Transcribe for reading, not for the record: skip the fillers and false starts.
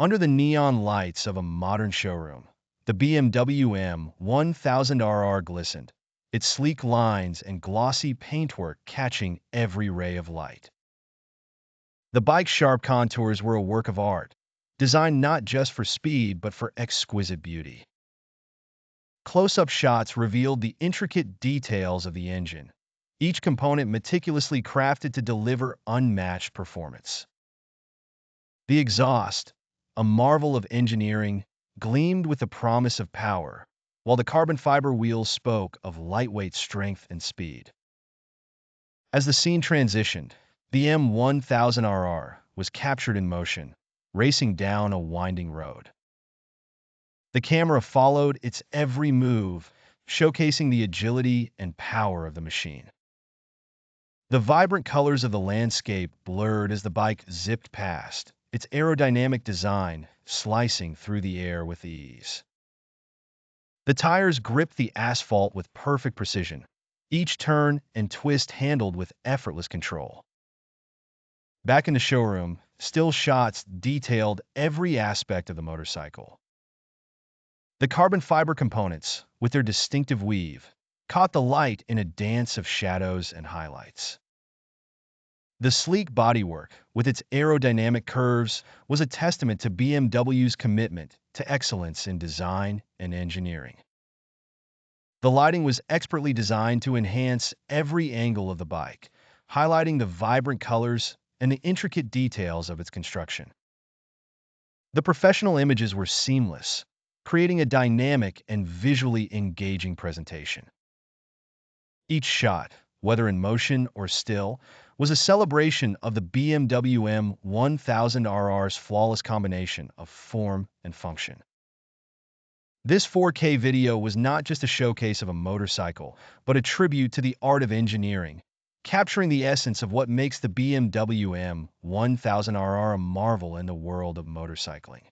Under the neon lights of a modern showroom, the BMW M1000RR glistened, its sleek lines and glossy paintwork catching every ray of light. The bike's sharp contours were a work of art, designed not just for speed but for exquisite beauty. Close-up shots revealed the intricate details of the engine, each component meticulously crafted to deliver unmatched performance. The exhaust, a marvel of engineering, gleamed with the promise of power, while the carbon fiber wheels spoke of lightweight strength and speed. As the scene transitioned, the M1000RR was captured in motion, racing down a winding road. The camera followed its every move, showcasing the agility and power of the machine. The vibrant colors of the landscape blurred as the bike zipped past, its aerodynamic design slicing through the air with ease. The tires gripped the asphalt with perfect precision, each turn and twist handled with effortless control. Back in the showroom, still shots detailed every aspect of the motorcycle. The carbon fiber components, with their distinctive weave, caught the light in a dance of shadows and highlights. The sleek bodywork, with its aerodynamic curves, was a testament to BMW's commitment to excellence in design and engineering. The lighting was expertly designed to enhance every angle of the bike, highlighting the vibrant colors and the intricate details of its construction. The professional images were seamless, creating a dynamic and visually engaging presentation. Each shot, whether in motion or still, was a celebration of the BMW M1000RR's flawless combination of form and function. This 4K video was not just a showcase of a motorcycle, but a tribute to the art of engineering, capturing the essence of what makes the BMW M1000RR a marvel in the world of motorcycling.